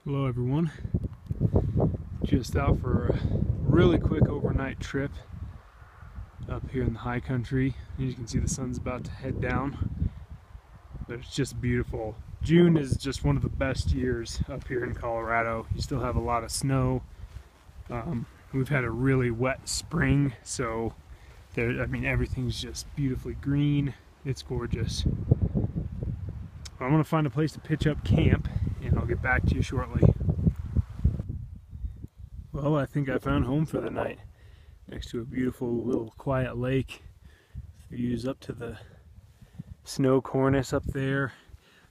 Hello everyone, just out for a really quick overnight trip up here in the high country. As you can see, the sun's about to head down, but it's just beautiful. June is just one of the best years up here in Colorado. You still have a lot of snow. We've had a really wet spring, so everything's just beautifully green. It's gorgeous. I'm gonna find a place to pitch up camp and I'll get back to you shortly. Well, I think I found home for the night, next to a beautiful little quiet lake. Views up to the snow cornice up there.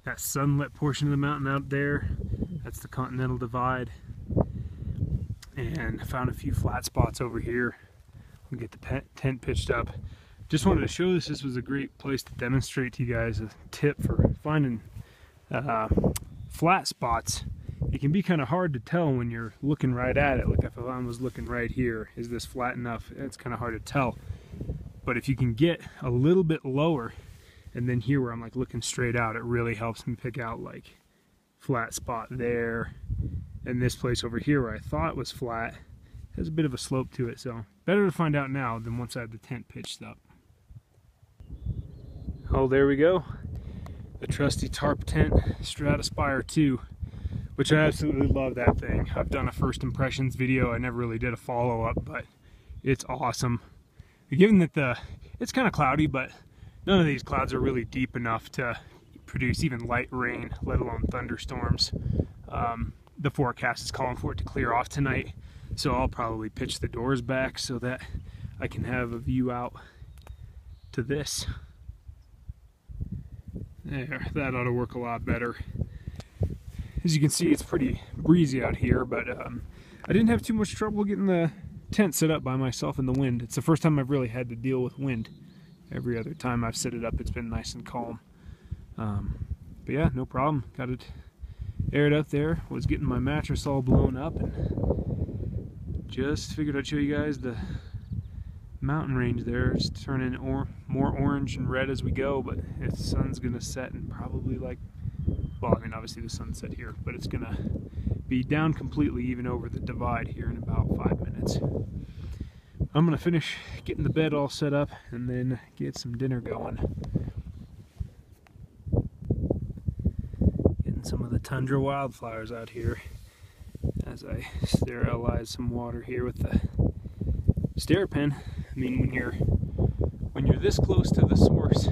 That sunlit portion of the mountain out there, that's the Continental Divide. And I found a few flat spots over here. We'll get the tent pitched up. Just wanted to show this was a great place to demonstrate to you guys a tip for finding flat spots. It can be kind of hard to tell when you're looking right at it. Like if I was looking right here, is this flat enough? It's kind of hard to tell. But if you can get a little bit lower, and then here where I'm like looking straight out, it really helps me pick out like flat spot there. And this place over here where I thought was flat has a bit of a slope to it, so better to find out now than once I have the tent pitched up. Oh, there we go. The trusty tarp tent, Stratospire 2, which I absolutely love that thing. I've done a first impressions video. I never really did a follow-up, but it's awesome. Given that it's kind of cloudy, but none of these clouds are really deep enough to produce even light rain, let alone thunderstorms. The forecast is calling for it to clear off tonight, so I'll probably pitch the doors back so that I can have a view out to this. There, that ought to work a lot better. As you can see, it's pretty breezy out here, but I didn't have too much trouble getting the tent set up by myself in the wind. It's the first time I've really had to deal with wind. Every other time I've set it up, it's been nice and calm. But yeah, no problem. Got it aired up there. Was getting my mattress all blown up, and just figured I'd show you guys the mountain range there. It's turning more orange and red as we go, but the sun's gonna set in probably like, well, I mean obviously the sun's set here, but it's gonna be down completely even over the divide here in about 5 minutes. I'm gonna finish getting the bed all set up and then get some dinner going. Getting some of the tundra wildflowers out here as I sterilize some water here with the Sterapen. I mean, when you're this close to the source, I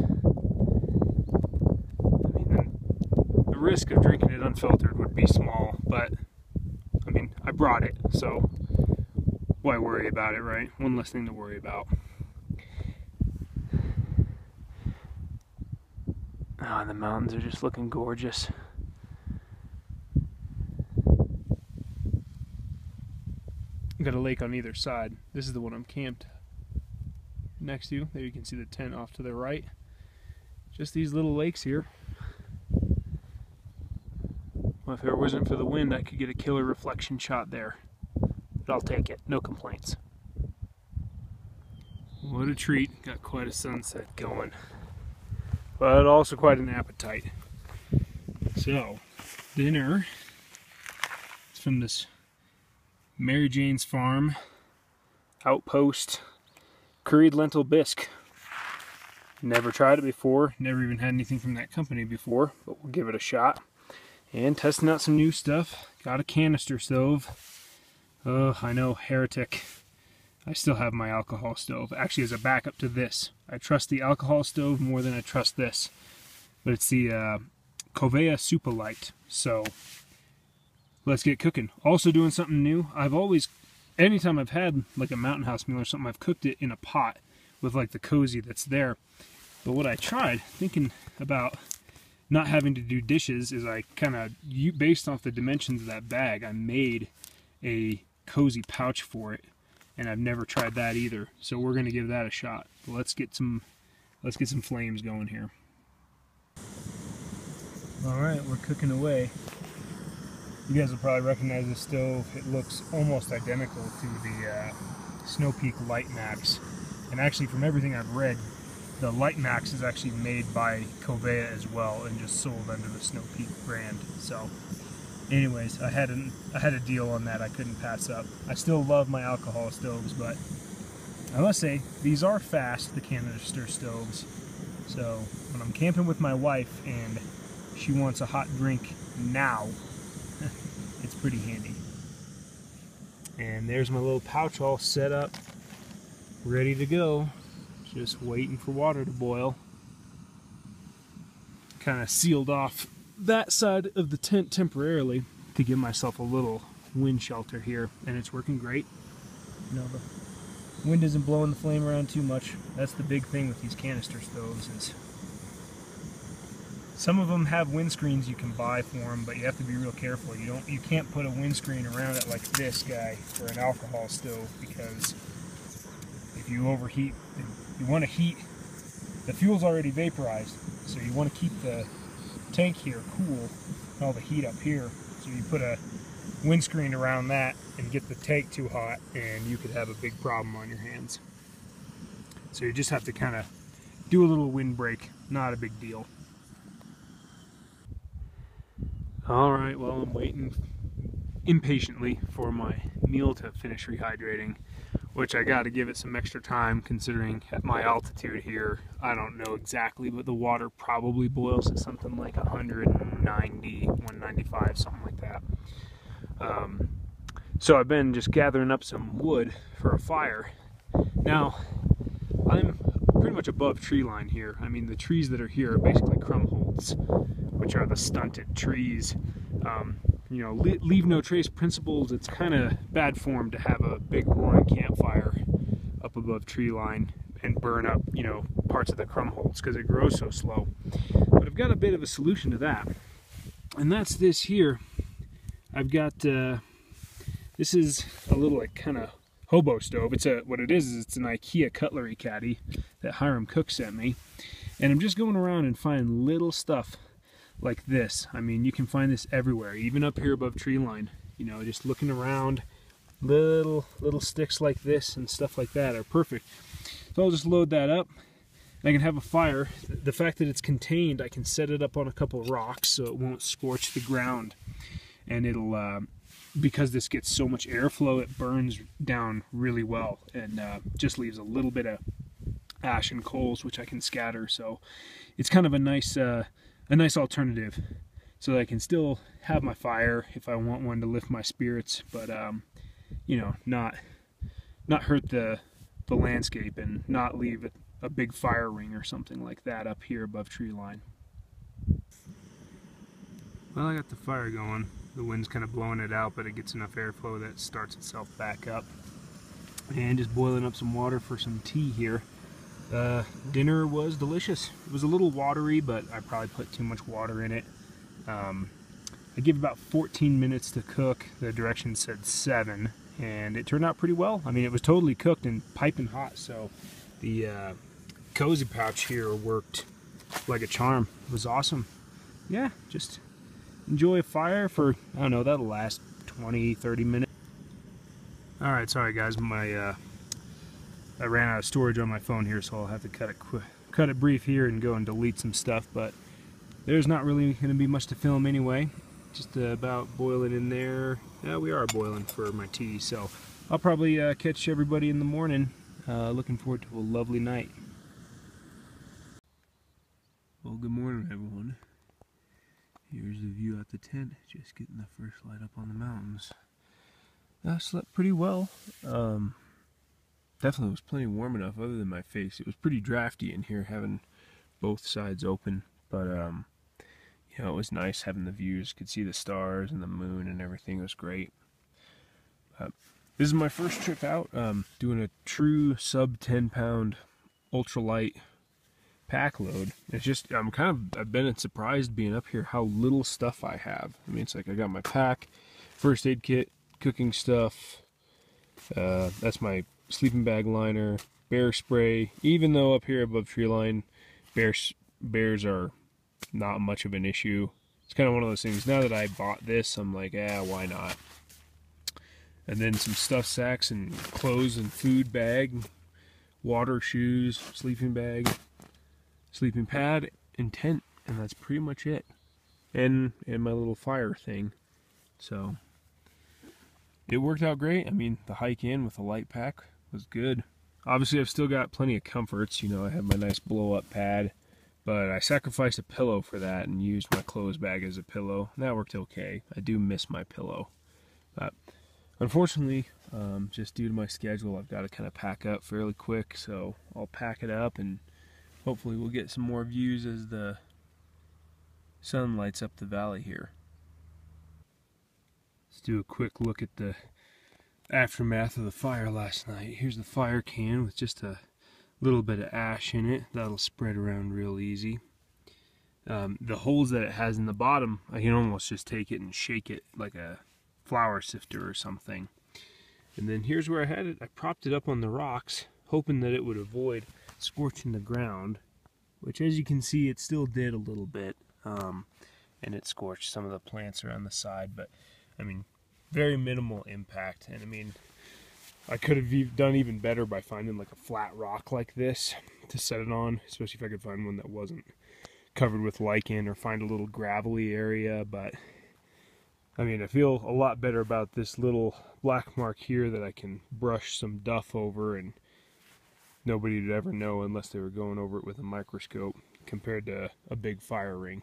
mean, the risk of drinking it unfiltered would be small, but I mean, I brought it, so why worry about it, right? One less thing to worry about. Ah, the mountains are just looking gorgeous. Got a lake on either side. This is the one I'm camped next to. There you can see the tent off to the right. Just these little lakes here. Well, if it wasn't for the wind, I could get a killer reflection shot there. But I'll take it. No complaints. What a treat. Got quite a sunset going. But also quite an appetite. So, dinner is from this Mary Jane's Farm Outpost curried lentil bisque. Never tried it before, never even had anything from that company before, but we'll give it a shot. And testing out some new stuff. Got a canister stove. Oh, I know, heretic. I still have my alcohol stove. Actually, as a backup to this. I trust the alcohol stove more than I trust this. But it's the Covea Superlight. So let's get cooking. Also doing something new. Anytime I've had like a Mountain House meal or something, I've cooked it in a pot with like the cozy that's there. But what I tried, thinking about not having to do dishes, is I kind of, based off the dimensions of that bag, I made a cozy pouch for it. And I've never tried that either. So we're gonna give that a shot. Let's get some flames going here. All right, we're cooking away. You guys will probably recognize the stove. It looks almost identical to the Snow Peak Light Max. And actually, from everything I've read, the Light Max is actually made by Covea as well and just sold under the Snow Peak brand. So anyways, I had a deal on that I couldn't pass up. I still love my alcohol stoves, but I must say these are fast, the canister stoves. So when I'm camping with my wife and she wants a hot drink now, it's pretty handy. And there's my little pouch all set up, ready to go. Just waiting for water to boil. Kind of sealed off that side of the tent temporarily to give myself a little wind shelter here, and it's working great. You know, the wind isn't blowing the flame around too much. That's the big thing with these canister stoves, is some of them have windscreens you can buy for them, but you have to be real careful. You can't put a windscreen around it like this guy for an alcohol stove, because if you overheat, you want to heat, the fuel's already vaporized, so you want to keep the tank here cool and all the heat up here. So you put a windscreen around that and get the tank too hot, and you could have a big problem on your hands. So you just have to kind of do a little windbreak, not a big deal. Alright, well, I'm waiting impatiently for my meal to finish rehydrating, which I got to give it some extra time considering at my altitude here, I don't know exactly, but the water probably boils at something like 190, 195, something like that. So I've been just gathering up some wood for a fire. Now, I'm pretty much above tree line here. I mean, the trees that are here are basically crumholds, which are the stunted trees. You know, leave no trace principles. It's kind of bad form to have a big roaring campfire up above tree line and burn up, you know, parts of the crumholds because it grows so slow. But I've got a bit of a solution to that, and that's this here. I've got this is a little like kind of hobo stove. It's what it is it's an IKEA cutlery caddy that Hiram Cook sent me, and I'm just going around and finding little stuff like this. I mean, you can find this everywhere, even up here above tree line. You know, just looking around, little sticks like this and stuff like that are perfect. So I'll just load that up. I can have a fire. The fact that it's contained, I can set it up on a couple of rocks so it won't scorch the ground, and it'll because this gets so much airflow, it burns down really well and just leaves a little bit of ash and coals which I can scatter. So it's kind of a nice alternative, so that I can still have my fire if I want one to lift my spirits, but you know, not hurt the landscape and not leave a big fire ring or something like that up here above tree line. Well, I got the fire going. The wind's kind of blowing it out, but it gets enough airflow that it starts itself back up. And just boiling up some water for some tea here. Dinner was delicious. It was a little watery, but I probably put too much water in it. I give about 14 minutes to cook. The directions said 7, and it turned out pretty well. I mean, it was totally cooked and piping hot, so the cozy pouch here worked like a charm. It was awesome. Yeah, just enjoy a fire for, I don't know, that'll last 20-30 minutes. Alright, sorry guys, I ran out of storage on my phone here, so I'll have to cut it brief here and go and delete some stuff, but there's not really going to be much to film anyway. Just about boiling in there. Yeah, we are boiling for my tea, so I'll probably catch everybody in the morning. Looking forward to a lovely night. Well, good morning everyone. Here's the view at the tent, just getting the first light up on the mountains. I slept pretty well. Definitely was plenty warm enough other than my face. It was pretty drafty in here having both sides open, but you know, it was nice having the views. Could see the stars and the moon and everything. It was great. This is my first trip out, doing a true sub 10-pound ultralight pack load. It's just, I've been surprised being up here how little stuff I have. I mean, it's like I got my pack, first aid kit, cooking stuff, that's my sleeping bag liner, bear spray. Even though up here above tree line, bears are not much of an issue. It's kind of one of those things. Now that I bought this, I'm like, why not? And then some stuffed sacks and clothes and food bag, water, shoes, sleeping bag, sleeping pad, and tent, and that's pretty much it. And my little fire thing. So it worked out great. I mean, the hike in with a light pack was good. Obviously, I've still got plenty of comforts. You know, I have my nice blow-up pad, but I sacrificed a pillow for that and used my clothes bag as a pillow. And that worked okay. I do miss my pillow. But unfortunately, just due to my schedule, I've got to kind of pack up fairly quick. So I'll pack it up and hopefully we'll get some more views as the sun lights up the valley here. Let's do a quick look at the aftermath of the fire last night. Here's the fire can with just a little bit of ash in it. That'll spread around real easy. The holes that it has in the bottom, I can almost just take it and shake it like a flour sifter or something. And then here's where I had it. I propped it up on the rocks, hoping that it would avoid scorching the ground, which, as you can see, it still did a little bit. And it scorched some of the plants around the side, but I mean, very minimal impact. And I mean, I could have done even better by finding like a flat rock like this to set it on, especially if I could find one that wasn't covered with lichen, or find a little gravelly area. But I mean, I feel a lot better about this little black mark here that I can brush some duff over and nobody would ever know unless they were going over it with a microscope, compared to a big fire ring.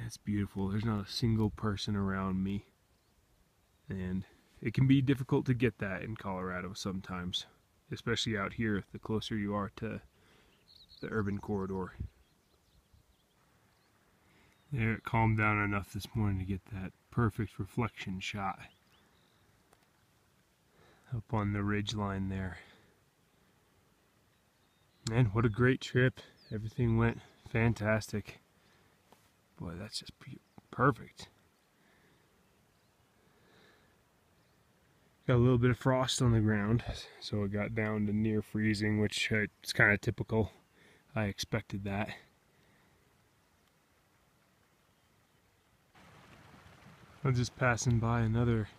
That's beautiful. There's not a single person around me. And it can be difficult to get that in Colorado sometimes, especially out here, the closer you are to the urban corridor. There, it calmed down enough this morning to get that perfect reflection shot up on the ridge line there. Man, what a great trip. Everything went fantastic. Boy, that's just perfect. Got a little bit of frost on the ground, so it got down to near freezing, which it's kind of typical. I expected that. I'm just passing by another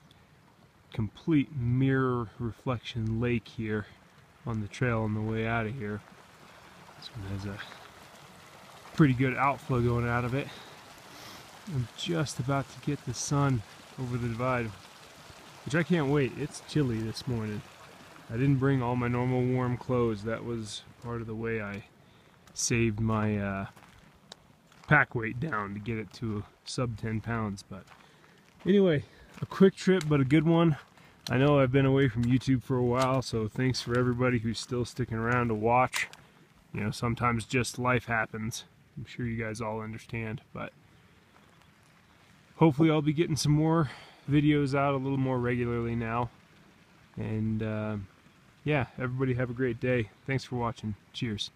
complete mirror reflection lake here on the trail on the way out of here. This one has a pretty good outflow going out of it. I'm just about to get the sun over the divide, which I can't wait. It's chilly this morning. I didn't bring all my normal warm clothes. That was part of the way I saved my pack weight down to get it to sub 10 pounds. But anyway, a quick trip, but a good one. I know I've been away from YouTube for a while, so thanks for everybody who's still sticking around to watch. You know, sometimes just life happens. I'm sure you guys all understand, but hopefully I'll be getting some more videos out a little more regularly now. And yeah, everybody have a great day. Thanks for watching. Cheers.